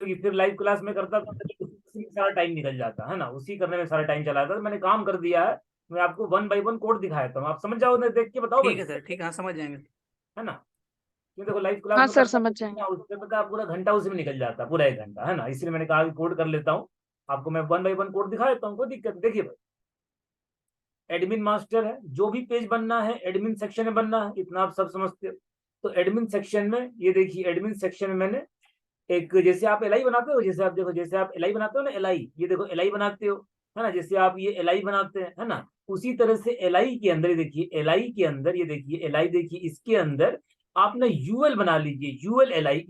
क्योंकि फिर live class में करता था तो उसी में सारा टाइम निकल जाता है ना, उसी करने में सारा टाइम चला जाता। तो मैंने काम कर दिया है, मैं आपको 1 बाय 1 कोड दिखाया था, आप समझ जाओ, देख के बताओ ठीक भाई, है सर, ठीक है, हाँ समझ जाएंगे। है ना। क्यों देखो लाइव क्लास हाँ में सर, करता समझ तो जाएंगे। ना, उससे पता है पूरा घंटा उसी में निकल जाता, पूरा 1 घंटा, है ना। इसलिए मैंने कहा कि कोड कर लेता हूँ, आपको मैं 1 बाय 1 कोड दिखा देता हूँ, कोई दिक्कत नहीं। देखिए भाई, एडमिन मास्टर है, जो भी पेज बनना है एडमिन सेक्शन में बनना है, इतना आप सब समझते हो। तो एडमिन सेक्शन में ये देखिए, एडमिन सेक्शन में मैंने एक, जैसे आप एलआई बनाते हो, जैसे आप देखो, जैसे आप एलआई बनाते हो ना, एलआई, ये देखो एलआई बनाते हो, है ना, जैसे आप ये एलआई बनाते हैं, है ना, उसी तरह से एलआई के अंदर, ये देखिए एलआई के अंदर, ये देखिए एलआई, देखिए इसके अंदर आप ना यूएल बना लीजिए, यूएल एलआई।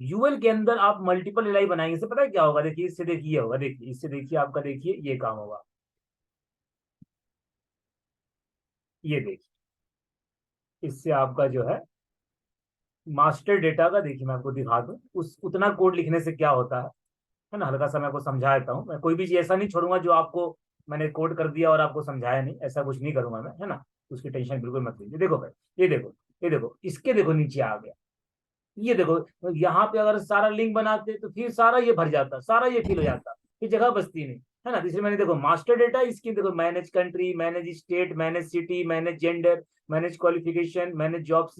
यूएल के अंदर आप मल्टीपल एलआई बनाएंगे, इससे पता है क्या होगा, देखिए इससे, देखिए होगा, देखिए इससे, देखिए आपका, देखिए ये काम होगा, ये देखिए इससे आपका जो है मास्टर डेटा का, देखिए मैं आपको दिखा दूं, उस उतना कोड लिखने से क्या होता है ना, हल्का सा मैं आपको समझा देता हूँ। मैं कोई भी चीज ऐसा नहीं छोड़ूंगा जो आपको मैंने कोड कर दिया और आपको समझाया नहीं, ऐसा कुछ नहीं करूंगा मैं, है ना। उसकी टेंशन बिल्कुल मत लीजिए। देखो भाई, ये देखो, ये देखो, इसके देखो नीचे आ गया, ये देखो यहाँ पे अगर सारा लिंक बनाते तो फिर सारा ये भर जाता, सारा ये फिल हो जाता, फिर जगह बचती नहीं, है ना। इसलिए मैंने देखो मास्टर डेटा, इसकी देखो manage country, manage state, manage city, manage gender, manage qualification, manage job,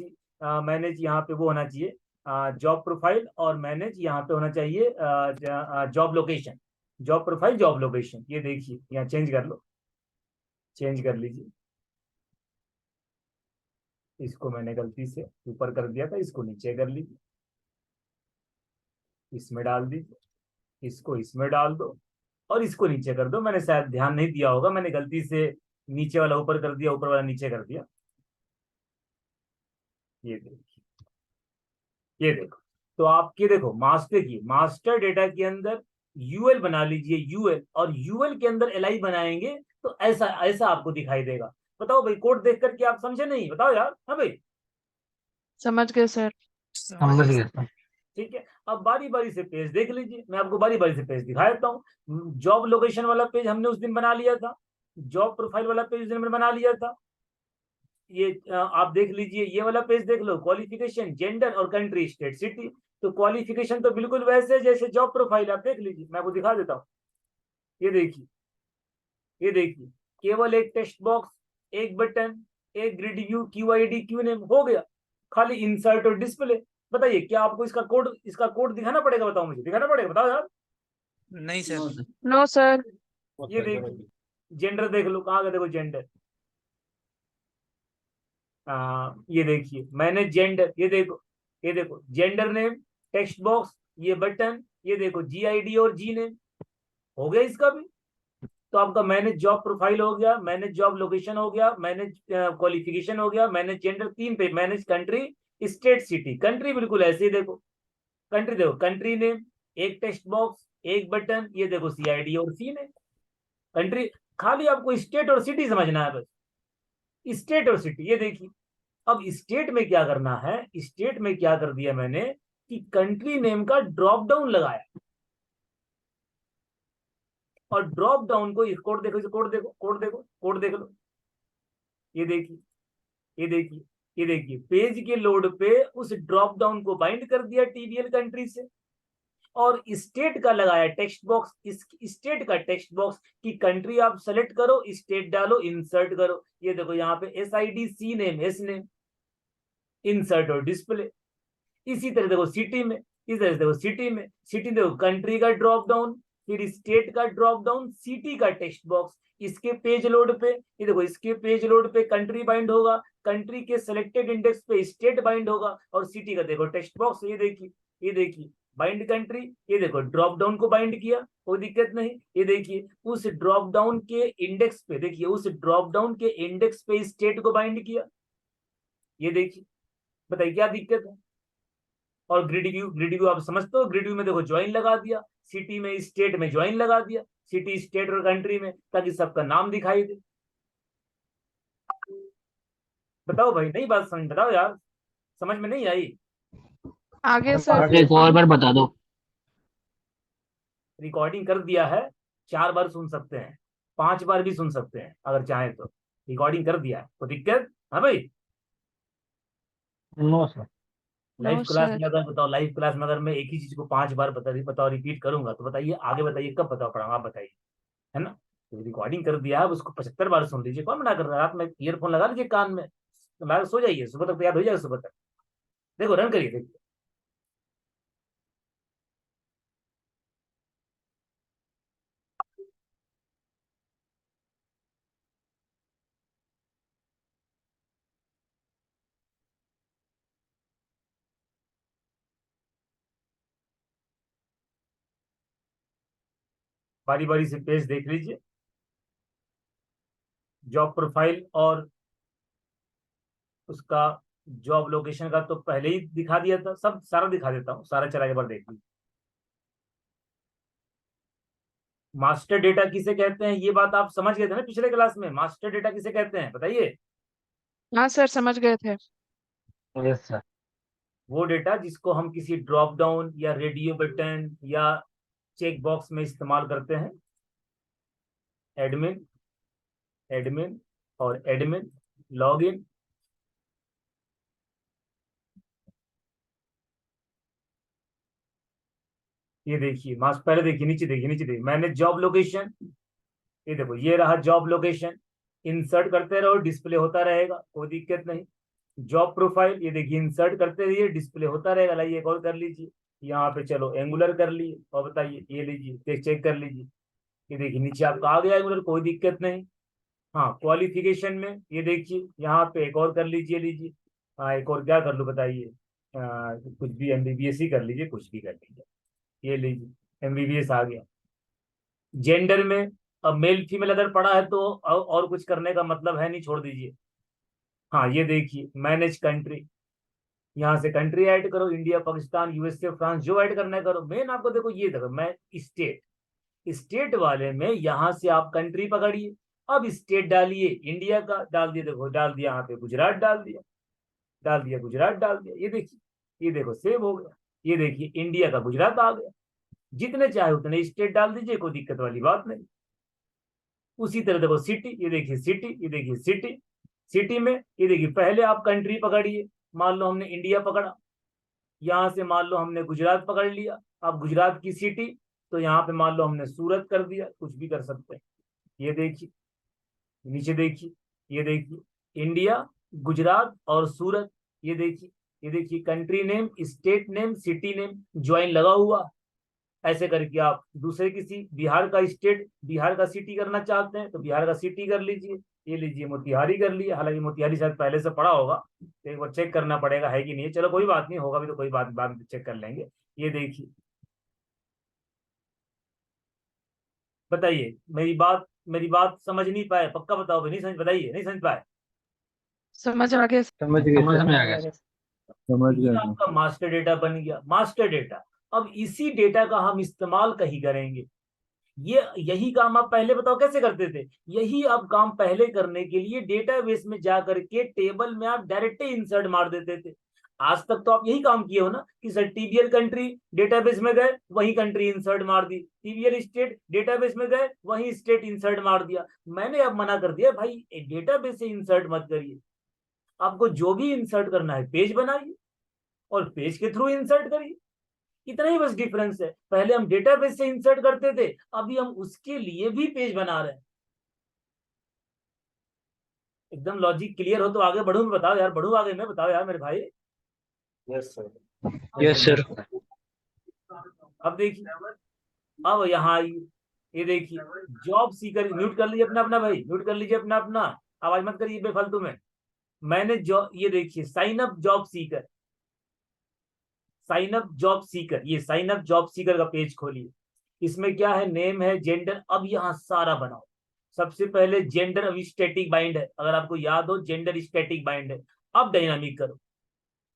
manage यहाँ पे वो होना चाहिए जॉब प्रोफाइल, और मैनेज यहाँ पे होना चाहिए job location, job profile, job location. ये देखिए यहाँ चेंज कर लो, चेंज कर लीजिए, इसको मैंने गलती से ऊपर कर दिया था, इसको नीचे कर लीजिए, इसमें डाल दीजिए, इसको इसमें डाल दो, और इसको नीचे कर दो। मैंने शायद ध्यान नहीं दिया होगा, मैंने गलती से नीचे वाला ऊपर कर दिया, ऊपर वाला नीचे कर दिया। ये देखिए, ये देखो, तो आपके देखो मास्टर की, मास्टर डेटा के अंदर यूएल बना लीजिए, यूएल, और यूएल के अंदर एलआई बनाएंगे तो ऐसा ऐसा आपको दिखाई देगा। बताओ भाई, कोड देख करके आप समझे नहीं, बताओ यार, हाँ भाई। समझ गए सर। समझ गए सर। ठीक है, अब बारी बारी से पेज देख लीजिए, मैं आपको बारी बारी से पेज दिखा देता हूँ। जॉब लोकेशन वाला पेज हमने उस दिन बना लिया था, जॉब प्रोफाइल वाला पेज उस दिन हमने बना लिया था। ये आप देख लीजिए, ये वाला पेज देख लो, क्वालिफिकेशन, जेंडर और कंट्री, स्टेट, सिटी। तो क्वालिफिकेशन तो बिल्कुल वैसे जैसे जॉब प्रोफाइल, आप देख लीजिए, मैं आपको दिखा देता हूँ। ये देखिए, ये देखिए, केवल एक टेक्स्ट बॉक्स, एक बटन, एक grid view, Q I D, queue name, हो गया। खाली इंसर्ट और डिस्प्ले। बताइए क्या आपको इसका कोड दिखाना पड़ेगा, बताओ मुझे, दिखाना पड़ेगा, बताओ यार। नहीं सर। No sir. ये देखिए, जेंडर देख लो, कहाँ गया, देखो जेंडर, ये देखिए मैंने जेंडर, ये देखो, ये देखो जेंडर नेम, टेक्स्ट बॉक्स, ये बटन, ये देखो जी आई डी और जी नेम, हो गया इसका भी। तो आपका मैनेज जॉब प्रोफाइल हो गया, मैनेज जॉब लोकेशन हो गया, मैनेज क्वालिफिकेशन हो गया, मैनेज जेंडर, 3 पे, manage country, state, city. Country बिल्कुल ऐसे ही देखो, कंट्री देखो, कंट्री नेम, एक टेक्स्ट बॉक्स, एक बटन, ये देखो सी आई डी और सी नेम, कंट्री। खाली आपको स्टेट और सिटी समझना है बस, स्टेट और सिटी। ये देखिए, अब स्टेट में क्या करना है, स्टेट में क्या कर दिया मैंने कि कंट्री नेम का ड्रॉप डाउन लगाया, और ड्रॉप डाउन को, इस कोड देखो, इस कोड देखो, कोड देखो, कोड देख लो। ये देखिए, ये देखिए, ये देखिए, पेज के लोड पे उस ड्रॉप डाउन को बाइंड कर दिया टीबीएल कंट्री से, और स्टेट का लगाया टेक्स्ट बॉक्स, इस स्टेट का टेक्स्ट बॉक्स की कंट्री आप सेलेक्ट करो, स्टेट डालो, इंसर्ट करो। ये देखो यहाँ पे S I D, C name, S name, insert और डिस्प्ले। इसी तरह देखो सिटी में, इस तरह से देखो सिटी में, सिटी देखो कंट्री का ड्रॉप डाउन, फिर स्टेट का ड्रॉप डाउन, सिटी का टेक्स्ट बॉक्स, इसके पेज लोड पे, ये देखो इसके पेज लोड पे कंट्री बाइंड होगा, कंट्री के सिलेक्टेड इंडेक्स पे स्टेट बाइंड होगा, और सिटी का देखो टेक्स्ट बॉक्स। ये देखिए, ये देखिए बाइंड कंट्री, ये देखो ड्रॉप डाउन को बाइंड किया, कोई दिक्कत नहीं। ये देखिए उस ड्रॉप डाउन के इंडेक्स पे, देखिए उस ड्रॉप डाउन के इंडेक्स पे स्टेट को बाइंड किया। ये देखिए, बताइए क्या दिक्कत है। और ग्रिड व्यू, ग्रिड व्यू आप समझते हो, ग्रिड व्यू में देखो ज्वाइन लगा दिया, सिटी में स्टेट में ज्वाइन लगा दिया, सिटी स्टेट और कंट्री में, ताकि सबका नाम दिखाई दे। बताओ भाई, नहीं बात समझ, बताओ यार, समझ में नहीं आई। आगे सर। एक और बार बता दो। रिकॉर्डिंग कर दिया है, 4 बार सुन सकते हैं, 5 बार भी सुन सकते हैं अगर चाहे तो, रिकॉर्डिंग कर दिया है, तो दिक्कत, हाँ भाई। No sir. Live no class sir में अगर बताओ, लाइव क्लास में अगर मैं एक ही चीज को 5 बार बताओ रिपीट करूंगा तो बताइए आगे, बताइए कब बताओ पढ़ाऊंगा, आप बताइए, है ना। तो रिकॉर्डिंग कर दिया आप उसको 75 बार सुन लीजिए, कौन मना कर रहा है। रात में ईयरफोन लगा लीजिए कान में, तो सो जाइए, सुबह तक तो याद हो जाएगा सुबह तक। देखो रन करिए, देखिए बारी बारी से पेज देख लीजिए। जॉब प्रोफाइल और उसका जॉब लोकेशन का तो पहले ही दिखा दिया था, सब सारा दिखा देता हूँ, सारा चला एक बार देख लीजिए। मास्टर डेटा किसे कहते हैं, ये बात आप समझ गए थे ना पिछले क्लास में, मास्टर डेटा किसे कहते हैं बताइए। हाँ सर समझ गए थे। Yes sir. वो डेटा जिसको हम किसी ड्रॉप डाउन या रेडियो बटन या चेक बॉक्स में इस्तेमाल करते हैं। एडमिन, एडमिन और एडमिन, लॉगिन। ये देखिए मास्क, पहले देखिए नीचे, देखिए नीचे देखिए, मैंने जॉब लोकेशन, ये देखो ये रहा जॉब लोकेशन। इंसर्ट करते रहो, डिस्प्ले होता रहेगा, कोई दिक्कत नहीं। जॉब प्रोफाइल, ये देखिए इंसर्ट करते रहिए, डिस्प्ले होता रहेगा। लाइए एक और कर लीजिए, यहाँ पे चलो एंगुलर कर लिए, और बताइए ये लीजिए, चेक कर लीजिए। ये देखिए नीचे आपका आ गया एंगुलर, कोई दिक्कत नहीं। हाँ क्वालिफिकेशन में ये देखिए यहाँ पे एक और कर लीजिए, लीजिए। हाँ एक और क्या कर लूँ बताइए, कुछ भी एमबीबीएस ही कर लीजिए, कुछ भी कर लीजिए। ये लीजिए एमबीबीएस आ गया। जेंडर में अब मेल फीमेल अगर पड़ा है तो और कुछ करने का मतलब है नहीं, छोड़ दीजिए। हाँ ये देखिए मैनेज कंट्री, यहाँ से कंट्री ऐड करो, इंडिया पाकिस्तान यूएसए फ्रांस जो ऐड करना है करो। मेन आपको देखो ये देखो, मैं स्टेट, स्टेट वाले में यहाँ से आप कंट्री पकड़िए। अब स्टेट डालिए, इंडिया का डाल दिया, देखो डाल दिया यहाँ पे गुजरात, डाल दिया, डाल दिया गुजरात, डाल दिया। ये देखिए, ये देखो सेव हो गया। ये देखिए इंडिया का गुजरात आ गया। जितने चाहे उतने स्टेट डाल दीजिए, कोई दिक्कत वाली बात नहीं। उसी तरह देखो सिटी, ये देखिए सिटी, ये देखिए सिटी। सिटी में ये देखिए पहले आप कंट्री पकड़िए, मान लो हमने इंडिया पकड़ा, यहाँ से मान लो हमने गुजरात पकड़ लिया। अब गुजरात की सिटी, तो यहाँ पे मान लो हमने सूरत कर दिया, कुछ भी कर सकते हैं। ये देखिए नीचे देखिए, ये देखिए इंडिया, गुजरात और सूरत। ये देखिए, ये देखिए country name, state name, city name join लगा हुआ। ऐसे करके आप दूसरे किसी बिहार का स्टेट, बिहार का सिटी करना चाहते हैं तो बिहार का सिटी कर लीजिए। ये लीजिए मोतिहारी कर लिया, हालांकि मोतिहारी शायद पहले से पड़ा होगा, तो एक बार चेक करना पड़ेगा है कि नहीं। चलो कोई बात नहीं, होगा भी तो कोई बात, बाद में चेक कर लेंगे। ये देखिए, बताइए मेरी बात समझ नहीं पाए, पक्का बताओ भाई, नहीं समझ, बताइए नहीं समझ पाए। समझ आ गया सर। समझ में आ गया। समझ ये गया। आपका मास्टर डेटा बन गया, मास्टर डेटा। अब इसी डेटा का हम इस्तेमाल कहीं करेंगे। ये यही काम आप पहले बताओ कैसे करते थे, यही आप काम पहले करने के लिए डेटाबेस में जा करके टेबल में आप डायरेक्ट इंसर्ट मार देते थे। आज तक तो आप यही काम किए हो ना, कि सर टीबीएल कंट्री, डेटाबेस में गए वही कंट्री इंसर्ट मार दी, टीबीएल स्टेट, डेटाबेस में गए वही स्टेट इंसर्ट मार दिया। मैंने अब मना कर दिया भाई, डेटाबेस से इंसर्ट मत करिए। आपको जो भी इंसर्ट करना है पेज बनाइए और पेज के थ्रू इंसर्ट करिए। इतना ही बस डिफरेंस है। पहले हम डेटाबेस से इंसर्ट करते थे, अभी हम उसके लिए भी पेज बना रहे हैं। एकदम लॉजिक क्लियर हो तो आगे बढ़ू, मैं बताओ यार, बढ़ू आगे मैं, बताओ यार मेरे भाई। Yes sir. Yes sir. अब देखिए, अब यहाँ आइए, ये देखिए जॉब सीकर, म्यूट कर लीजिए अपना अपना भाई, म्यूट कर लीजिए अपना अपना, आवाज मत करिए बेफालतू में। मैंने जॉब, ये देखिए sign up job seeker, sign up job seeker, ये साइन अप जॉब सीकर का पेज खोलिए। इसमें क्या है, नेम है, जेंडर। अब यहाँ सारा बनाओ। सबसे पहले जेंडर अभी स्टैटिक बाइंड है, अगर आपको याद हो जेंडर स्टैटिक बाइंड है। अब डायनामिक करो,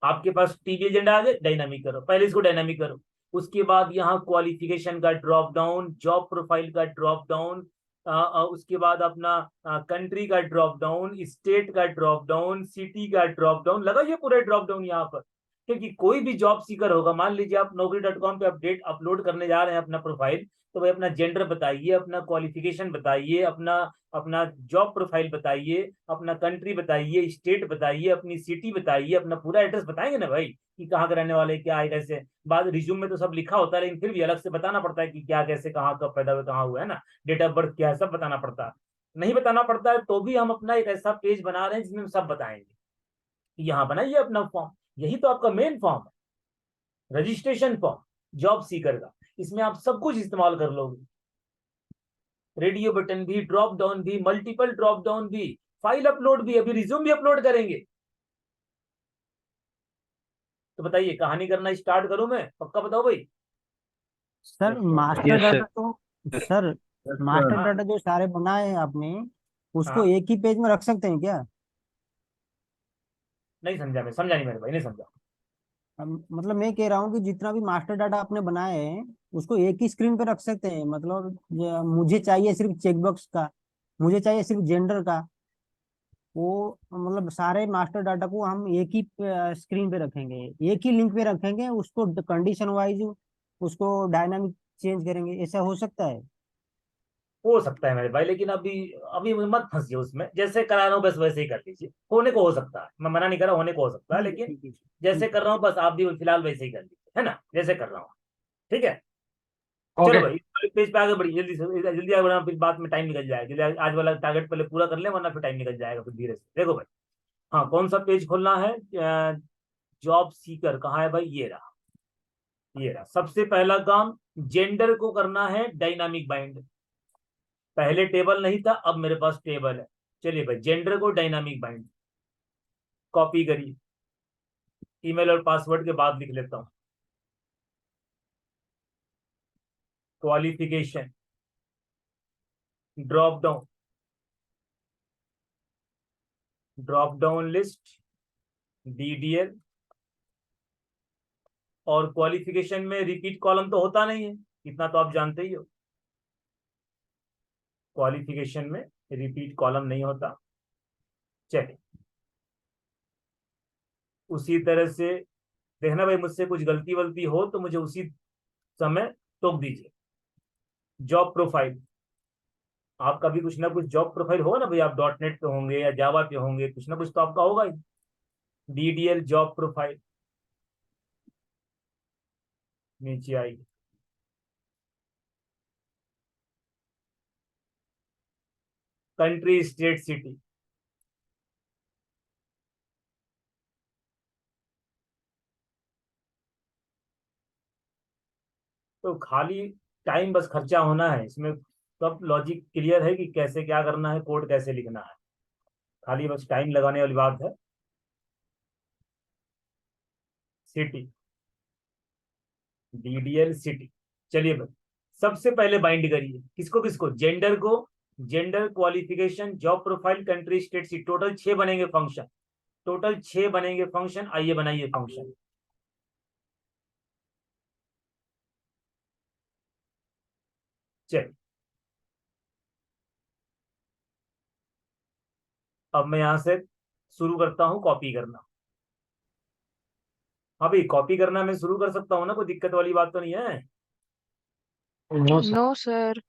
आपके पास टीबी एजेंडा आ गए, डायनामिक करो, पहले इसको डायनामिक करो। उसके बाद यहाँ क्वालिफिकेशन का ड्रॉप डाउन, जॉब प्रोफाइल का ड्रॉप डाउन, उसके बाद अपना कंट्री का ड्रॉप डाउन, स्टेट का ड्रॉप डाउन, सिटी का ड्रॉप डाउन, लगाइए पूरे ड्रॉप डाउन यहाँ पर। क्योंकि कोई भी जॉब सीकर होगा, मान लीजिए आप naukri.com पे अपडेट अपलोड करने जा रहे हैं अपना प्रोफाइल, तो भाई अपना जेंडर बताइए, अपना क्वालिफिकेशन बताइए, अपना अपना जॉब प्रोफाइल बताइए, अपना कंट्री बताइए, स्टेट बताइए, अपनी सिटी बताइए, अपना पूरा एड्रेस बताएंगे ना भाई कि कहाँ के रहने वाले, क्या है, कैसे। बाद रिज्यूम में तो सब लिखा होता है, लेकिन फिर भी अलग से बताना पड़ता है कि क्या, कैसे, कहाँ, कब पैदा हुए, कहाँ हुआ है ना, डेट ऑफ बर्थ क्या है, सब बताना पड़ता है। नहीं बताना पड़ता है तो भी हम अपना एक ऐसा पेज बना रहे हैं जिसमें हम सब बताएंगे। यहाँ बनाइए अपना फॉर्म, यही तो आपका मेन फॉर्म है, रजिस्ट्रेशन फॉर्म जॉब सीकर का। इसमें आप सब कुछ इस्तेमाल कर लोगे, रेडियो बटन भी, ड्रॉप डाउन भी, मल्टीपल ड्रॉप डाउन भी, फाइल अपलोड भी, अभी रिज्यूम भी अपलोड करेंगे। तो बताइए कहानी करना स्टार्ट करूं मैं, पक्का बताओ भाई। Sir master yes sir. Data तो सर यस मास्टर सर। हाँ डाटा जो सारे बनाए हैं आपने उसको हाँ, एक ही पेज में रख सकते हैं क्या? नहीं समझा, मैं समझा नहीं मेरे भाई, नहीं समझा। मतलब मैं कह रहा हूँ कि जितना भी मास्टर डाटा आपने बनाए हैं उसको एक ही स्क्रीन पे रख सकते हैं। मतलब मुझे चाहिए सिर्फ चेकबॉक्स का, मुझे चाहिए सिर्फ जेंडर का, वो मतलब सारे मास्टर डाटा को हम एक ही स्क्रीन पे रखेंगे, एक ही लिंक पे रखेंगे, उसको कंडीशन वाइज उसको डायनामिक चेंज करेंगे, ऐसा हो सकता है? हो सकता है मेरे भाई, लेकिन अभी अभी मत फंसिए उसमें, जैसे करा रहा हूँ बस वैसे ही कर लीजिए। होने को हो सकता है, मैं मना नहीं कर रहा, होने को हो सकता है, ठीक है लेकिन ठीक है जैसे ठीक है। कर रहा हूँ बस आप भी फिलहाल वैसे ही कर लीजिए, है ना, जैसे कर रहा हूँ। ठीक है, चलो ओके। भाई इस पेज पे आगे बढ़िए, जल्दी से जल्दी आगे बढ़ना, फिर बाद में टाइम निकल जाएगा। जल्दी आज वाला टारगेट पहले पूरा कर ले, वरना फिर टाइम निकल जाएगा, फिर धीरे से देखो भाई। हाँ, कौन सा पेज खोलना है? जॉब सीकर कहाँ है भाई, ये रहा, ये रहा। सबसे पहला काम, जेंडर को करना है डायनामिक बाइंड। पहले टेबल नहीं था, अब मेरे पास टेबल है। चलिए भाई, जेंडर को डायनामिक बाइंड, कॉपी करिए, ईमेल और पासवर्ड के बाद लिख लेता हूं। Qualification, drop down, drop down list, DDL. और क्वालिफिकेशन में रिपीट कॉलम तो होता नहीं है, इतना तो आप जानते ही हो। क्वालिफिकेशन में रिपीट कॉलम नहीं होता। चलिए, उसी तरह से देखना भाई, मुझसे कुछ गलती वलती हो तो मुझे उसी समय टोक दीजिए। जॉब प्रोफाइल, आपका भी कुछ ना कुछ जॉब प्रोफाइल होगा ना भाई, आप डॉट नेट पे होंगे या जावा पे होंगे, कुछ ना कुछ तो आपका होगा ही। डीडीएल जॉब प्रोफाइल, नीचे आई, कंट्री, स्टेट, सिटी। तो खाली टाइम बस खर्चा होना है इसमें, सब लॉजिक क्लियर है कि कैसे क्या करना है, कोड कैसे लिखना है, खाली बस टाइम लगाने वाली बात है। City, DDL city. चलिए भाई, सबसे पहले बाइंड करिए किसको किसको, जेंडर को, gender, qualification, job profile, country, state, city. Total 6 बनेंगे फंक्शन, टोटल 6 बनेंगे फंक्शन। आइए बनाइए फंक्शन। चलिए, अब मैं यहां से शुरू करता हूं कॉपी करना। हाँ भाई, कॉपी करना मैं शुरू कर सकता हूँ ना, कोई दिक्कत वाली बात तो नहीं है। No sir. No sir.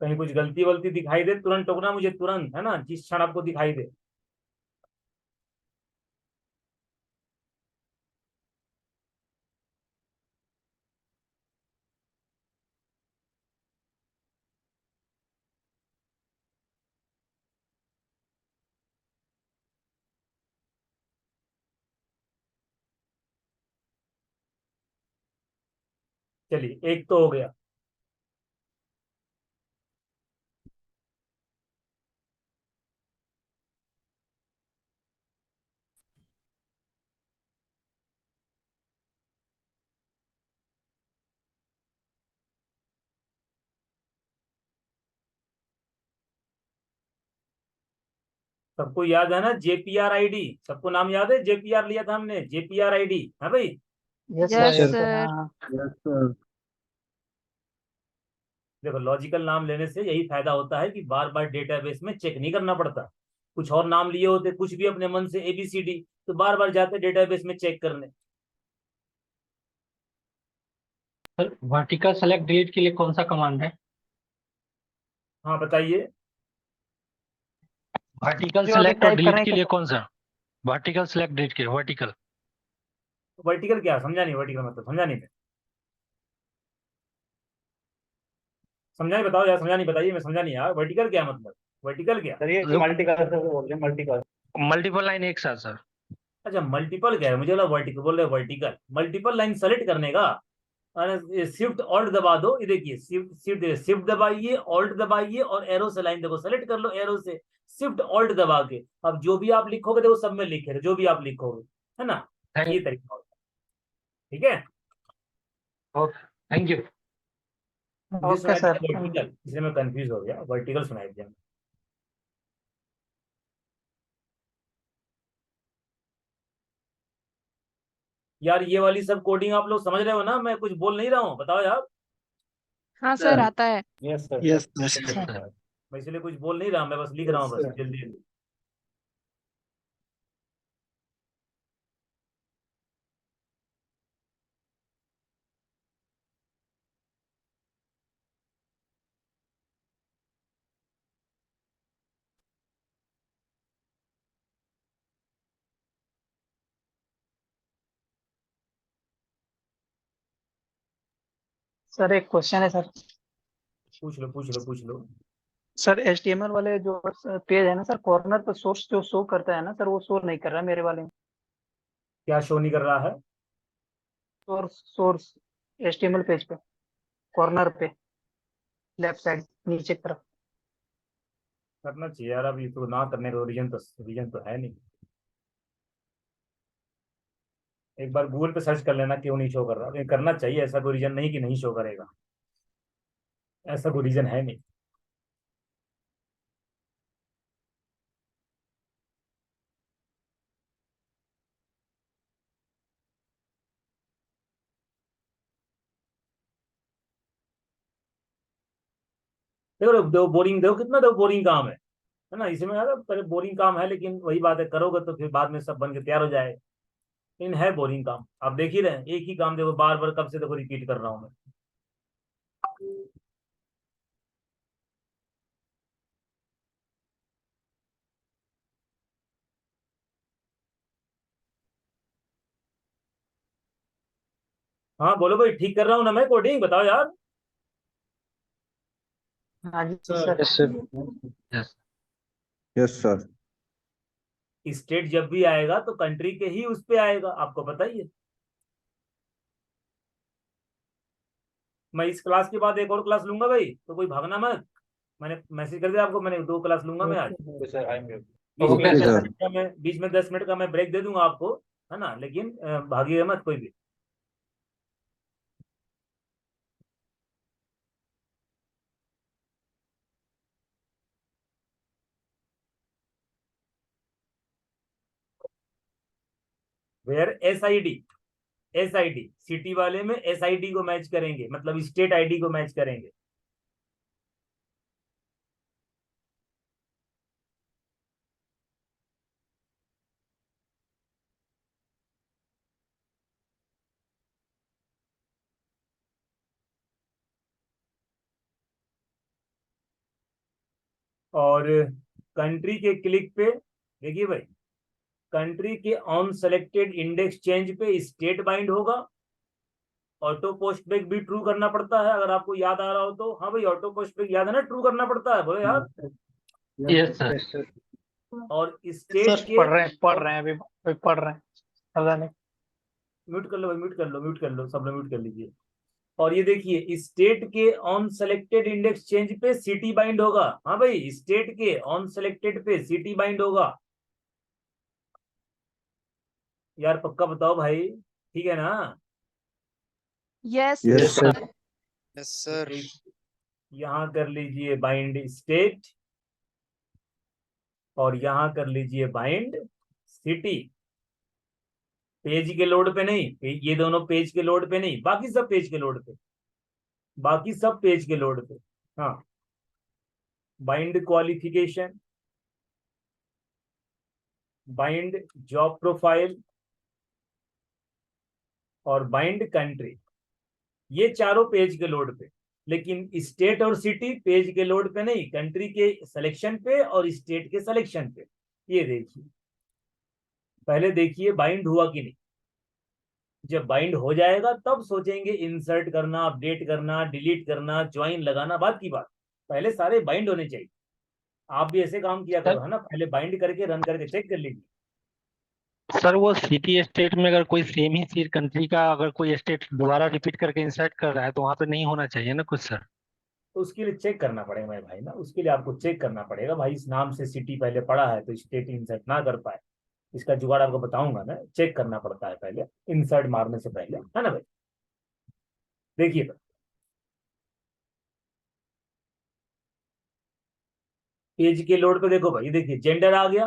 कहीं कुछ गलती वलती दिखाई दे तुरंत टोकना मुझे, तुरंत, है ना, जिस क्षण आपको दिखाई दे। चलिए, एक तो हो गया। सबको याद है ना JPR ID, सबको नाम याद है? JPR लिया था हमने, JPR ID, है भाई? Yes yes sir sir. हाँ यस सर। देखो लॉजिकल नाम लेने से यही फायदा होता है कि बार बार डेटाबेस में चेक नहीं करना पड़ता। कुछ और नाम लिए होते, कुछ भी अपने मन से ABCD, तो बार बार जाते डेटाबेस में चेक करने। सर वर्टिकल सेलेक्ट डिलीट के लिए कौन सा कमांड है? हाँ बताइए। वर्टिकल जो अभी सेलेक्ट और टाइप कर डिलीट रहे के हैं लिए कौन सा? वर्टिकल सेलेक्ट डिलीट के वर्टिकल। वर्टिकल क्या, समझा नहीं, वर्टिकल मतलब समझा नहीं मैं, समझा नहीं, बताओ यार, समझा नहीं, बताइए, मैं समझा नहीं यार, वर्टिकल क्या मतलब, वर्टिकल क्या? सर ये मल्टी कलर से बोल रहे हैं, मल्टी कलर। मल्टीपल लाइन एक साथ सर। अच्छा मल्टीपल क्या है, मुझे लगा वर्टिकल बोल रहे, वर्टिकल मल्टीपल लाइन सेलेक्ट करने का। शिफ्ट ऑल्ट दबा दो, ये देखिए शिफ्ट शिफ्ट शिफ्ट दबाइए, ऑल्ट दबाइए और एरो से लाइन देखो सेलेक्ट कर लो, एरो से शिफ्ट ऑल्ट दबा के अब जो भी आप लिखोगे देखो सब में लिखे जो भी आप लिखोगे, है ना? ये थैंक तरीका होता है, ठीक है? Okay thank you. मुझे ओके सुनाई सर। दिया वर्टिकल, इसलिए मैं कंफ्यूज हो गया, वर्टिकल सुनाई दिया। यार ये वाली सब कोडिंग आप लोग समझ रहे हो ना, मैं कुछ बोल नहीं रहा हूँ, बताओ यार। हाँ सर आता है। Yes sir. Yes yes sir. Sir. मैं इसलिए कुछ बोल नहीं रहा, मैं बस लिख रहा हूँ, बस जल्दी जल्दी। सर एक क्वेश्चन है सर। पूछ लो पूछ लो पूछ लो। सर HTML वाले जो पेज है ना सर, कॉर्नर पर सोर्स जो शो करता है ना सर, वो शो नहीं कर रहा है मेरे वाले में। क्या शो नहीं कर रहा है? सोर्स सोर्स HTML पेज पे कॉर्नर पे लेफ्ट साइड नीचे की तरफ। करना चाहिए यार, अब ये तो ना करने का रीजन तो है नहीं। एक बार गूगल पे सर्च कर लेना क्यों नहीं शो कर रहा, ये करना चाहिए, ऐसा कोई रीजन नहीं कि नहीं शो करेगा, ऐसा कोई रीजन है नहीं। देखो दो बोरिंग, देखो कितना दो बोरिंग काम है ना? इसमें यार पहले बोरिंग काम है, लेकिन वही बात है, करोगे तो फिर बाद में सब बन के तैयार हो जाएगा। लेकिन है बोरिंग काम, आप देख ही रहे हैं, एक ही काम देखो बार बार कब से देखो रिपीट कर रहा हूँ मैं। हाँ बोलो भाई, ठीक कर रहा हूँ ना मैं कोडिंग, बताओ यार। हाँ जी sir. Yes sir. Yes. Yes sir. State जब भी आएगा तो कंट्री के ही उस पे आएगा, आपको पता ही है। मैं इस क्लास के बाद एक और क्लास लूंगा भाई, तो कोई भागना मत। मैंने मैसेज कर दिया आपको, मैंने 2 क्लास लूंगा मैं आज। सर आएंगे। बीच में ओके 10 सर। मिनट का मैं बीच में 10 मिनट का मैं ब्रेक दे दूंगा आपको, है ना? लेकिन भागिएगा मत कोई भी। Where S I D city वाले में SID को मैच करेंगे, मतलब स्टेट ID को मैच करेंगे। और कंट्री के क्लिक पे देखिए भाई, कंट्री के ऑन सेलेक्टेड इंडेक्स चेंज पे स्टेट बाइंड होगा। ऑटो पोस्ट बैक भी ट्रू करना पड़ता है, अगर आपको याद आ रहा हो तो। हाँ भाई ऑटो पोस्ट बैक याद है ना, ट्रू करना पड़ता है, बोलो यार। Yes sir. Yes sir. और स्टेट सर के पढ़ रहे हैं अभी पढ़ रहे हैं। पता नहीं। म्यूट कर लो भाई, म्यूट कर लो, सब लोग म्यूट कर लीजिए। और ये देखिए स्टेट के ऑन सेलेक्टेड इंडेक्स चेंज पे सिटी बाइंड होगा। हाँ भाई स्टेट के ऑन सेलेक्टेड पे सिटी बाइंड होगा। यार पक्का बताओ भाई, ठीक है ना? Yes yes sir. Yes sir. यहाँ कर लीजिए बाइंड स्टेट, और यहां कर लीजिए बाइंड सिटी। पेज के लोड पे नहीं, ये दोनों पेज के लोड पे नहीं, बाकी सब पेज के लोड पे, बाकी सब पेज के लोड पे। हाँ, bind qualification, bind job profile और बाइंड कंट्री, ये चारों पेज के लोड पे। लेकिन स्टेट और सिटी पेज के लोड पे नहीं, कंट्री के सिलेक्शन पे और स्टेट के सिलेक्शन पे। ये देखिए, पहले देखिए बाइंड हुआ कि नहीं। जब बाइंड हो जाएगा तब सोचेंगे इंसर्ट करना, अपडेट करना, डिलीट करना, ज्वाइन लगाना, बात की बात। पहले सारे बाइंड होने चाहिए। आप भी ऐसे काम किया करो, है ना, पहले बाइंड करके रन करके चेक कर लीजिए। सर वो सिटी स्टेट में अगर कोई सेम ही चीज कंट्री का अगर कोई स्टेट दोबारा रिपीट करके इंसर्ट कर रहा है तो वहां पे नहीं होना चाहिए ना कुछ सर? तो उसके लिए चेक करना पड़ेगा मेरे भाई ना, उसके लिए आपको चेक करना पड़ेगा भाई। इस नाम से सिटी पहले पड़ा है तो स्टेट इंसर्ट ना कर पाए, इसका जुगाड़ आपको बताऊंगा मैं। चेक करना पड़ता है पहले, इंसर्ट मारने से पहले, है ना भाई। देखिए पेज के लोड पे देखो भाई, देखिए जेंडर आ गया,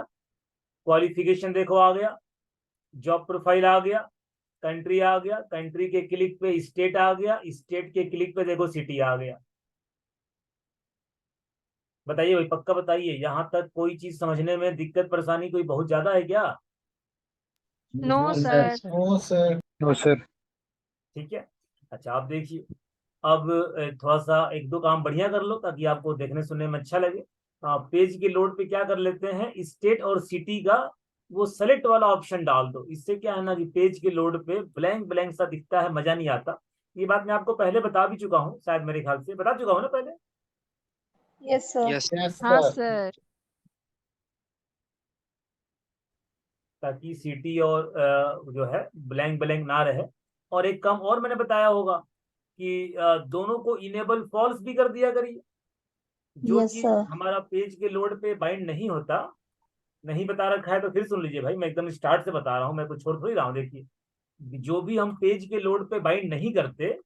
क्वालिफिकेशन देखो आ गया, जॉब प्रोफाइल आ गया, कंट्री आ गया, कंट्री के क्लिक पे स्टेट आ गया, स्टेट के क्लिक पे देखो सिटी आ गया। बताइए भाई, पक्का बताइए, यहां तक कोई चीज समझने में दिक्कत परेशानी कोई बहुत ज्यादा है क्या? No sir. No sir. No sir. ठीक है, अच्छा आप देखिए। अब थोड़ा सा एक दो काम बढ़िया कर लो ताकि आपको देखने सुनने में अच्छा लगे। पेज के लोड पे क्या कर लेते हैं, स्टेट और सिटी का वो सेलेक्ट वाला ऑप्शन डाल दो। इससे क्या है ना कि पेज के लोड पे ब्लैंक ब्लैंक सा दिखता है, मजा नहीं आता। ये बात मैं आपको पहले बता भी चुका हूँ, शायद मेरे ख्याल से बता चुका हूँ ना पहले। Yes sir. यस हाँ सर। सर। ताकि सिटी और जो है ब्लैंक ब्लैंक ना रहे। और एक काम और मैंने बताया होगा कि दोनों को इनेबल फॉल्स भी कर दिया करिए। जो यस चीज सर। हमारा पेज के लोड पे बाइंड नहीं होता, नहीं बता रखा है तो फिर सुन लीजिए भाई, मैं एकदम स्टार्ट से बता रहा हूँ, मैं कुछ छोड़ थोड़ी रहा हूँ। देखिए, जो भी हम पेज के लोड पे बाइंड नहीं करते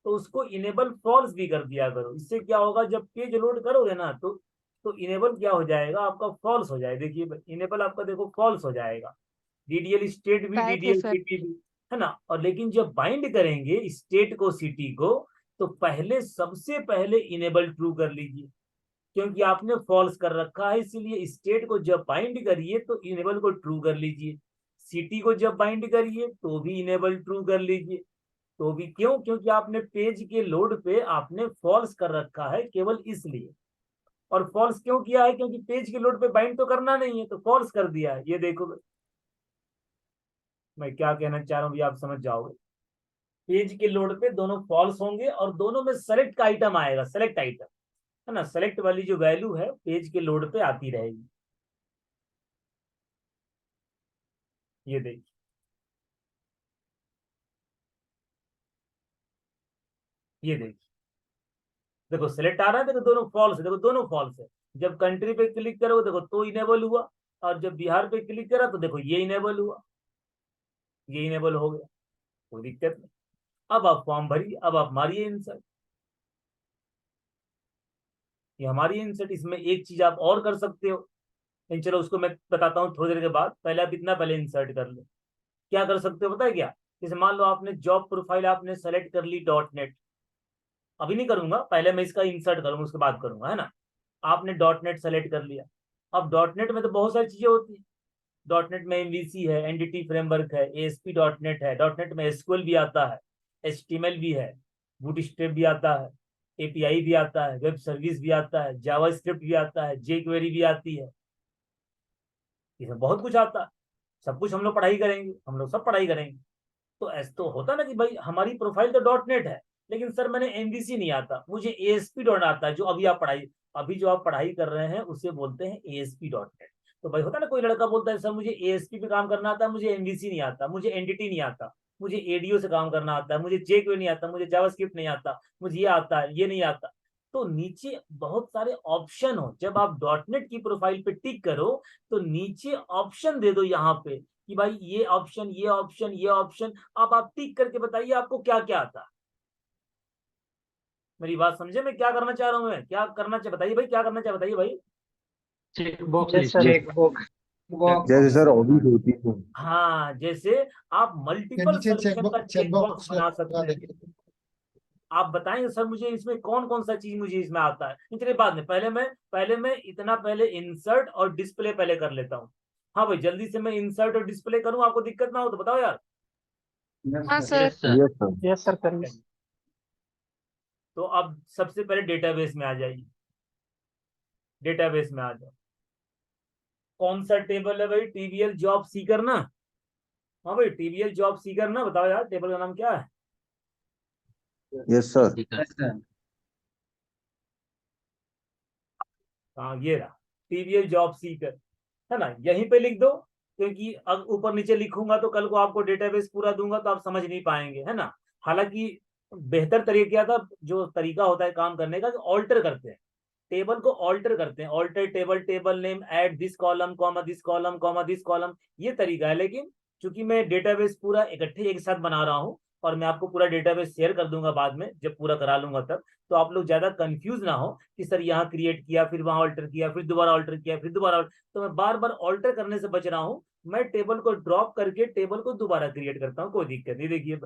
तो उसको इनेबल फॉल्स भी कर दिया करो। इससे क्या होगा, जब पेज लोड करोगे ना तो इनेबल क्या हो जाएगा आपका, फॉल्स हो जाएगा। देखिए इनेबल आपका देखो फॉल्स हो जाएगा, डीडीएल स्टेट भी, काय थे डीडीएल सर? सिटी भी, है ना। और लेकिन जब बाइंड करेंगे स्टेट को सिटी को, तो पहले सबसे पहले इनेबल ट्रू कर लीजिए, क्योंकि आपने फॉल्स कर रखा है। इसीलिए स्टेट को जब बाइंड करिए तो इनेबल को ट्रू कर लीजिए, सिटी को जब बाइंड करिए तो भी इनेबल ट्रू कर लीजिए। तो भी क्यों, क्योंकि आपने पेज के लोड पे आपने फॉल्स कर रखा है, केवल इसलिए। और फॉल्स क्यों किया है, क्योंकि पेज के लोड पे बाइंड तो करना नहीं है तो फॉल्स कर दिया है। ये देखो मैं क्या कहना चाह रहा हूँ, भी आप समझ जाओगे। पेज के लोड पे दोनों फॉल्स होंगे और दोनों में सेलेक्ट का आइटम आएगा, सेलेक्ट आइटम, है ना। सेलेक्ट वाली जो वैल्यू है पेज के लोड पे आती रहेगी। ये देखिए, ये देखिए, देखो सेलेक्ट आ रहा है, देखो दोनों फॉल्स है, देखो दोनों फॉल्स है। जब कंट्री पे क्लिक करो देखो तो इनेबल हुआ, और जब बिहार पे क्लिक करा तो देखो ये इनेबल हुआ, ये इनेबल हो गया, कोई दिक्कत नहीं। अब आप फॉर्म भरिए, अब आप मारिए इंसर्ट। ये हमारी इंसर्ट, इसमें एक चीज आप और कर सकते हो, लेकिन चलो उसको मैं बताता हूँ थोड़ी देर के बाद। पहले आप इतना पहले इंसर्ट कर लो। क्या कर सकते हो पता है क्या? जैसे मान लो आपने जॉब प्रोफाइल आपने सेलेक्ट कर ली .NET, अभी नहीं करूंगा, पहले मैं इसका इंसर्ट करूंगा उसके बाद करूंगा, है ना। आपने .NET सेलेक्ट कर लिया। अब .NET में तो बहुत सारी चीजें होती है। .NET में MVC है, एनडीटी फ्रेमवर्क है, ASP.NET है, .NET में SQL भी आता है, HTML भी है, बूटस्ट्रैप भी आता है, API भी आता है, वेब सर्विस भी आता है, जावास्क्रिप्ट भी आता है, jQuery भी आती है। इसमें बहुत कुछ आता है, सब कुछ हम लोग पढ़ाई करेंगे, हम लोग सब पढ़ाई करेंगे। तो ऐसा तो होता ना कि भाई हमारी प्रोफाइल तो .NET है, लेकिन सर मैंने MVC नहीं आता, मुझे ASP. आता है। जो अभी आप पढ़ाई, अभी जो आप पढ़ाई कर रहे हैं उसे बोलते हैं ASP.NET। तो भाई होता ना, कोई लड़का बोलता है सर मुझे ASP पे काम करना आता है, मुझे MVC नहीं आता, मुझे एनडीटी नहीं आता, मुझे ADO से काम करना आता है, मुझे JQuery नहीं आता, मुझे जावास्क्रिप्ट नहीं आता, मुझे ये आता है, ये नहीं आता। तो नीचे बहुत सारे ऑप्शन हो, जब आप .NET की प्रोफाइल पे टिक करो तो नीचे ऑप्शन दे दो यहाँ पे कि भाई ये ऑप्शन, ये ऑप्शन, ये ऑप्शन। अब आप टिक करके बताइए आपको क्या क्या आता है। मेरी बात समझे, मैं क्या करना चाह रहा हूँ, मैं क्या करना चाहिए बताइए भाई, क्या करना चाहिए बताइए भाई। Check box yes list sir. Yes. जैसे सर ऑब्वियस होती है हाँ, जैसे आप मल्टीपल सोल्यूशन का चेक बॉक्स बना सकते हैं। आप बताएंगे सर मुझे इसमें कौन कौन सा चीज मुझे इसमें आता है, इतने बाद में पहले मैं इतना पहले इंसर्ट और डिस्प्ले पहले कर लेता हूँ। हाँ भाई, जल्दी से मैं इंसर्ट और डिस्प्ले करूँ, आपको दिक्कत ना हो तो बताओ यार। हाँ sir. Yes sir. Yes sir yes sir करिए। तो अब सबसे पहले डेटाबेस में आ जाइए, डेटाबेस में आ जाओ। कौन सा टेबल है भाई? टीवीएल जॉब सीकर ना? हाँ भाई, टीवीएल जॉब सीकर ना? बताओ यार, टेबल का नाम क्या है? यस सर ठीक है। हाँ, ये रहा टीवीएल जॉब सीकर, है ना? यहीं पे लिख दो, क्योंकि अब ऊपर नीचे लिखूंगा तो कल को आपको डेटाबेस पूरा दूंगा तो आप समझ नहीं पाएंगे, है ना? हालांकि बेहतर तरीका क्या था, जो तरीका होता है काम करने का, ऑल्टर करते हैं, टेबल को ऑल्टर करते हैं, alter table, table name, add this column comma this column comma this column, ये तरीका है। लेकिन चूंकि मैं डेटाबेस पूरा इकट्ठे एक साथ बना रहा हूँ और मैं आपको पूरा डेटाबेस शेयर कर दूंगा बाद में, जब पूरा करा लूंगा तब, तो आप लोग ज्यादा कंफ्यूज ना हो कि सर यहाँ क्रिएट किया, फिर वहां ऑल्टर किया, फिर दोबारा ऑल्टर किया, फिर दोबारा तो मैं बार बार ऑल्टर करने से बच रहा हूँ। मैं टेबल को ड्रॉप करके टेबल को दोबारा क्रिएट करता हूँ, कोई दिक्कत नहीं। देखिए,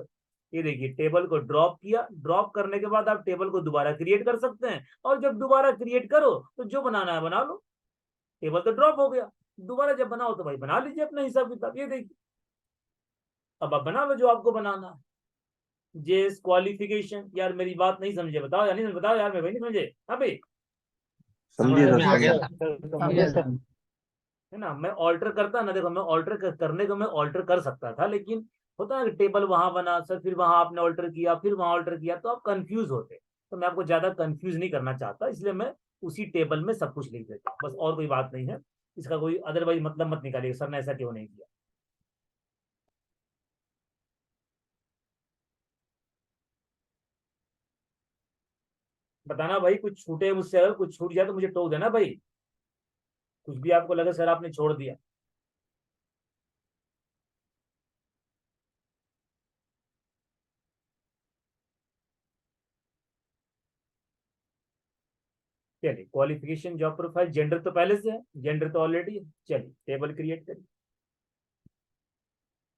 ये देखिए, टेबल को ड्रॉप किया, ड्रॉप करने के बाद आप टेबल को दोबारा क्रिएट कर सकते हैं, और जब दोबारा क्रिएट करो तो जो बनाना है बना लो। टेबल तो ड्रॉप हो गया, दोबारा जब बनाओ तो भाई बना लीजिए अपने हिसाब किताब। ये देखिए, अब आप बना लो जो आपको बनाना है। जेस क्वालिफिकेशन, यार मेरी बात नहीं समझे, बताओ या नहीं बताओ यार, मैं भाई नहीं समझे। हाँ भाई, समझिए समझ सर में आ गया समझिए सर। समझे सर। है ना? मैं ऑल्टर करता ना, देखो मैं ऑल्टर करने को मैं ऑल्टर कर सकता था, लेकिन होता है कि टेबल वहां बना सर, फिर वहां आपने ऑल्टर किया, फिर वहां ऑल्टर किया, तो आप कंफ्यूज होते। तो मैं आपको ज्यादा कंफ्यूज नहीं करना चाहता, इसलिए मैं उसी टेबल में सब कुछ लिख देता हूँ, बस, और कोई बात नहीं है। इसका कोई अदरवाइज मतलब मत निकालिए सर ने ऐसा क्यों नहीं किया। बताना भाई, कुछ छूटे मुझसे, अगर कुछ छूट जाए तो मुझे टोक देना भाई, कुछ भी आपको लगे सर आपने छोड़ दिया। चलिए, क्वालिफिकेशन, जॉब प्रोफाइल, जेंडर तो पहले से है, जेंडर तो ऑलरेडी है। चलिए, टेबल क्रिएट करिए,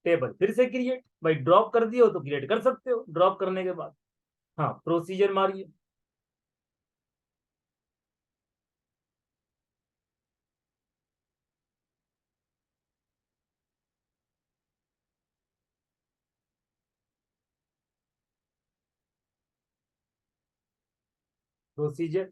टेबल फिर से क्रिएट, भाई ड्रॉप कर दिए हो तो क्रिएट कर सकते हो ड्रॉप करने के बाद। हाँ, प्रोसीजर मारिए, प्रोसीजर।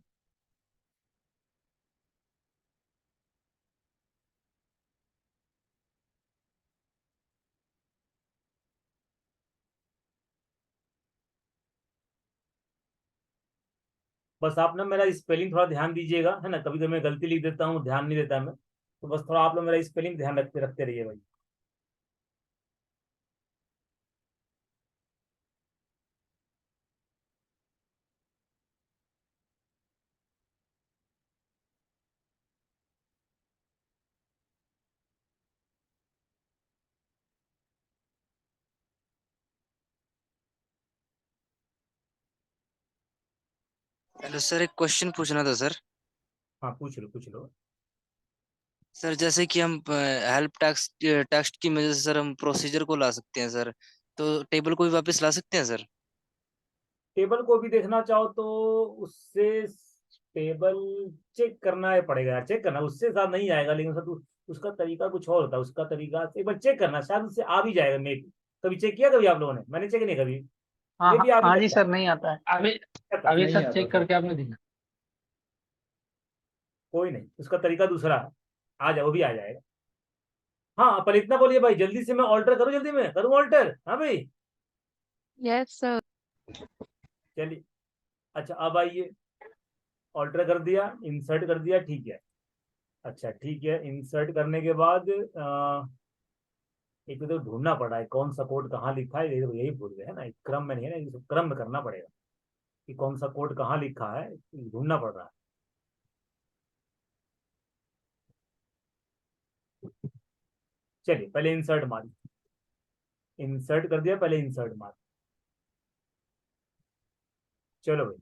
बस आप ना मेरा स्पेलिंग थोड़ा ध्यान दीजिएगा, है ना? कभी कभी मैं गलती लिख देता हूँ, ध्यान नहीं देता मैं, तो बस थोड़ा आप लोग मेरा स्पेलिंग ध्यान रखते रखते रहिए भाई। हेलो सर, एक क्वेश्चन पूछना था सर। हाँ, पूछ लो पूछ लो। सर जैसे कि हम हेल्प टेक्स्ट टेक्स्ट की वजह से सर हम प्रोसीजर को ला सकते हैं सर, तो टेबल को भी वापस ला सकते हैं सर? टेबल को भी देखना चाहो तो उससे टेबल चेक करना है पड़ेगा यार, चेक करना, उससे साथ नहीं आएगा, लेकिन उसका उसका तरीका कुछ और होता है, उसका तरीका एक बार चेक करना, शायद उससे आ भी जाएगा मे भी। कभी चेक किया कभी आप लोगों ने? मैंने चेक नहीं कभी, हाँ मे हाँ भी आ भी हाँ जी सकता सर, नहीं आता है। अभी है। अभी नहीं सर आता चेक सर, करके आपने दिखा। कोई नहीं, उसका तरीका दूसरा है, आ जाए, वो भी आ जाएगा। हाँ, पर इतना बोलिए भाई, जल्दी से मैं ऑल्टर करूँ, जल्दी में करूँ ऑल्टर? हाँ भाई, यस सर। चलिए। अच्छा, अब आइए, ऑल्टर कर दिया, इंसर्ट कर दिया, ठीक है। अच्छा ठीक है, इंसर्ट करने के बाद एक तो ढूंढना पड़ रहा है कौन सा कोड कहाँ लिखा है, यही भूल गए है ना, एक क्रम में नहीं है ना, इस क्रम में करना पड़ेगा कि कौन सा कोड कहाँ लिखा है, ढूंढना पड़ रहा है। चलिए, पहले इंसर्ट मार, इंसर्ट कर दिया, पहले इंसर्ट मार। चलो भाई,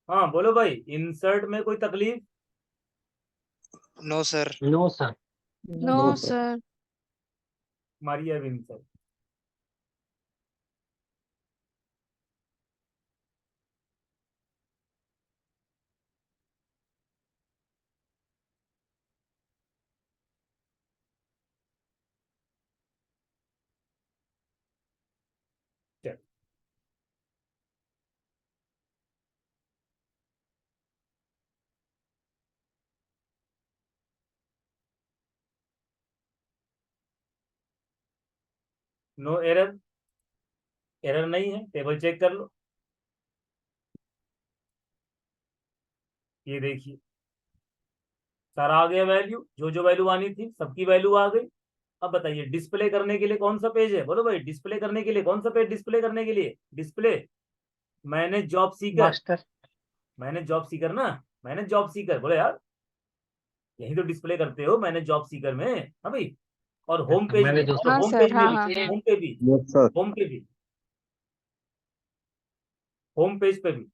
हाँ बोलो भाई, इंसर्ट में कोई तकलीफ? No sir. No sir. No, No, sir. sir. मारिए अब इंसर्ट। चल, नो एरर, एरर नहीं है, टेबल चेक कर लो। ये देखिए सारा आ गया वैल्यू, जो जो वैल्यू आनी थी सबकी वैल्यू आ गई। अब बताइए डिस्प्ले करने के लिए कौन सा पेज है? बोलो भाई, डिस्प्ले करने के लिए कौन सा पेज? डिस्प्ले करने के लिए डिस्प्ले, मैंने जॉब सीकर, मास्टर। मैंने जॉब सीकर ना, मैंने जॉब सीकर, बोले यार यही तो डिस्प्ले करते हो, मैंने जॉब सीकर में। हाँ भाई, और होम पेज मैंने में, जो और हाँ होम सर, पेज में हाँ भी, हाँ हाँ। होम पे भी, Yes, sir. होम पे भी, होम पेज पे भी।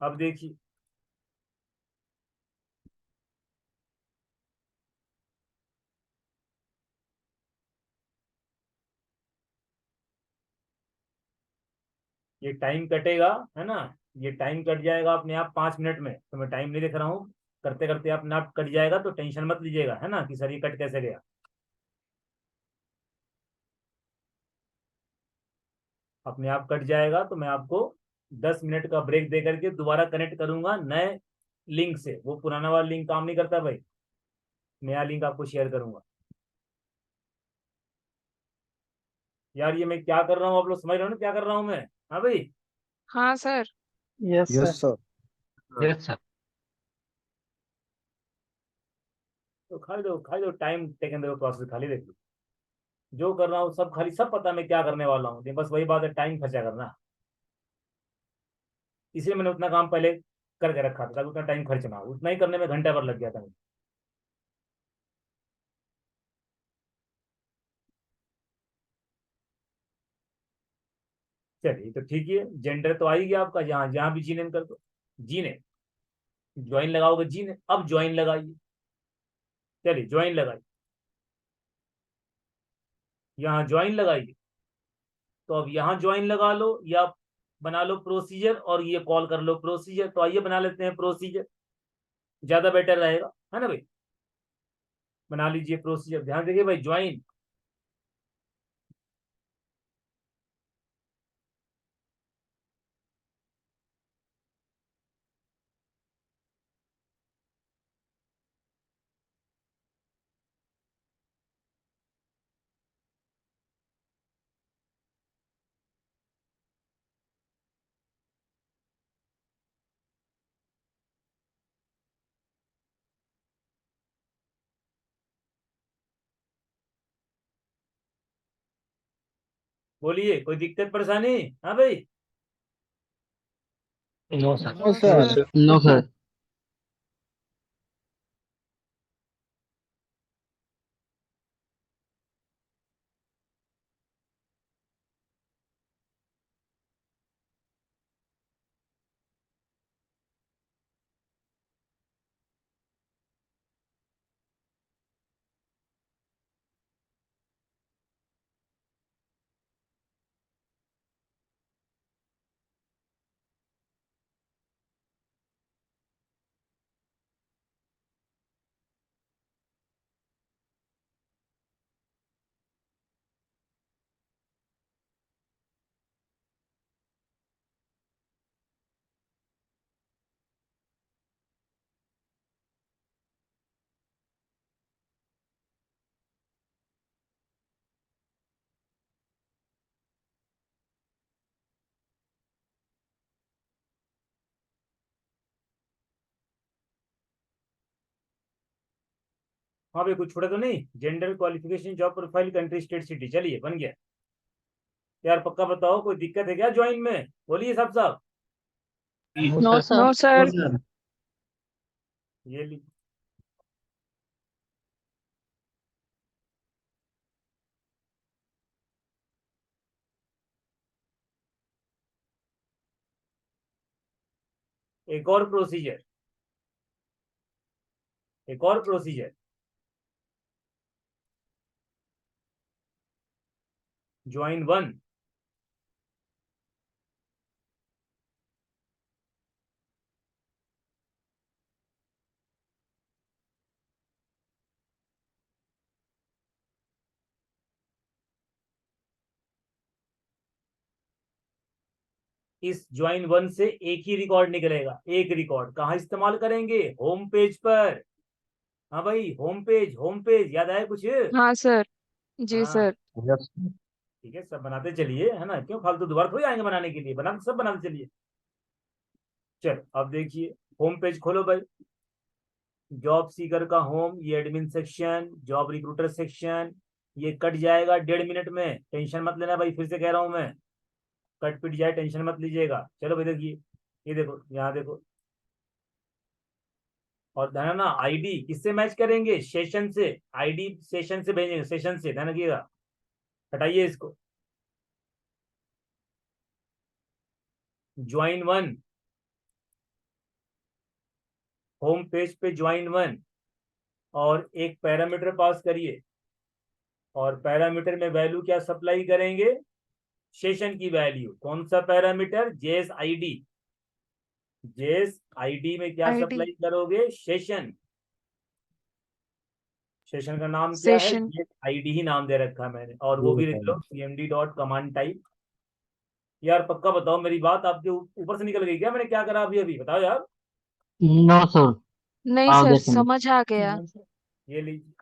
अब देखिए ये टाइम कटेगा, है ना, ये टाइम कट जाएगा अपने आप 5 मिनट में, तो मैं टाइम नहीं देख रहा हूँ, करते करते अपने आप कट जाएगा, तो टेंशन मत लीजिएगा, है ना, कि सर ये कट कैसे गया। अपने आप कट जाएगा, तो मैं आपको 10 मिनट का ब्रेक दे करके दोबारा कनेक्ट करूंगा नए लिंक से। वो पुराना वाला लिंक काम नहीं करता भाई, नया लिंक आपको शेयर करूंगा। यार ये मैं क्या कर रहा हूँ, आप लोग समझ रहे हो ना क्या कर रहा हूँ मैं? हाँ भाई। हाँ sir. Yes sir. Yes, sir. Yes sir. तो खाली दो टाइम टेकन दो प्रोसेस, खाली देखो जो कर रहा हूँ सब, खाली सब पता मैं क्या करने वाला हूँ, बस वही बात है, टाइम खर्चा करना। इसलिए मैंने उतना काम पहले करके रखा था ताकि उतना टाइम खर्च ना हो, उतना ही करने में घंटा भर लग गया था मुझे। चलिए तो ठीक है, जेंडर तो आ ही गया आपका, जहाँ जहाँ भी जी नेम कर दो, जी ने, ज्वाइन लगाओगे जी ने, अब ज्वाइन लगाइए। चलिए ज्वाइन लगाइए, यहाँ ज्वाइन लगाइए। तो अब यहाँ ज्वाइन लगा लो, या बना लो प्रोसीजर, और ये कॉल कर लो प्रोसीजर। तो आइए बना लेते हैं प्रोसीजर, ज्यादा बेटर रहेगा, है ना भाई। बना लीजिए प्रोसीजर, ध्यान देखिए भाई, ज्वाइन। बोलिए कोई दिक्कत परेशानी? हाँ भाई। No sir. No, No, sir. sir. No sir. हाँ भाई कुछ छोड़ा तो नहीं? Gender, qualification, job profile, country, state, city, चलिए बन गया। यार पक्का बताओ कोई दिक्कत है क्या ज्वाइन में? बोलिए सब साहब। No sir. No, sir. ये ली, एक और प्रोसीजर, एक और प्रोसीजर, ज्वाइन 1, इस ज्वाइन 1 से एक ही रिकॉर्ड निकलेगा, एक रिकॉर्ड। कहाँ इस्तेमाल करेंगे? होम पेज पर। हाँ भाई, होम पेज, होम पेज, याद आया कुछ? हाँ सर, जी हाँ सर। यस ठीक है, सब बनाते चलिए, है ना, क्यों फालतू दोबारा थोड़ी आएंगे बनाने के लिए, बनाते सब बनाते चलिए। चलो अब देखिए, होम पेज खोलो भाई, जॉब सीकर का होम, ये admin section, job recruiter section, ये कट जाएगा 1.5 मिनट में, टेंशन मत लेना भाई, फिर से कह रहा हूं मैं, कट पिट जाए टेंशन मत लीजिएगा। चलो भाई देखिए, ये देखो, यहाँ देखो, और ध्यान ना, आईडी किससे मैच करेंगे? सेशन से, आईडी सेशन से भेजेंगे, सेशन से, ध्यान रखिएगा। हटाइए इसको, ज्वाइन 1, होम पेज पे ज्वाइन 1, और एक पैरामीटर पास करिए, और पैरामीटर में वैल्यू क्या सप्लाई करेंगे? सेशन की वैल्यू। कौन सा parameter? JS ID. JS ID में क्या आईडी सप्लाई करोगे? सेशन। सेशन का नाम क्या है? सेशन। जेएस आईडी ही नाम दे रखा है मैंने, और वो भी लिख लो, cmd डॉट कमांड टाइप। यार पक्का बताओ, मेरी बात आपके ऊपर से निकल गई क्या? मैंने क्या करा अभी अभी, बताओ यार। नो सर नहीं आगे सर, समझ आ गया। ये लीजिए,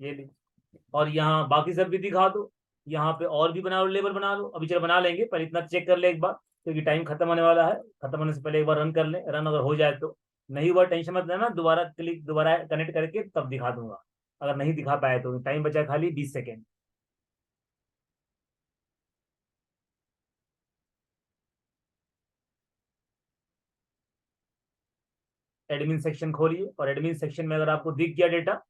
ये लीजिए, और यहाँ बाकी सब भी दिखा दो। यहाँ पे और भी बना लो, लेबल बना लो, अभी चलो बना लेंगे, पर इतना चेक कर ले एक बार, क्योंकि टाइम खत्म होने वाला है, खत्म होने से पहले एक बार रन कर ले, रन अगर हो जाए तो। नहीं हुआ टेंशन मत लेना, दोबारा क्लिक, दोबारा कनेक्ट करके तब दिखा दूंगा, अगर नहीं दिखा पाए तो। टाइम बचा खाली 20 सेकेंड। एडमिन सेक्शन खोलिए, और एडमिन सेक्शन में अगर आपको दिख गया डेटा,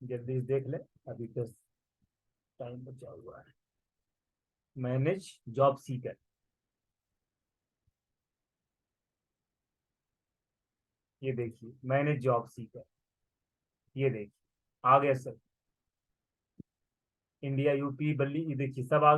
जल्दी से देख ले, अभी तो टाइम बचा हुआ है। मैनेज जॉब सीकर, ये देखिए, मैनेज जॉब सीकर, ये देखिए आ गया सर, इंडिया यूपी बल्ली, ये देखिए सब आ गया।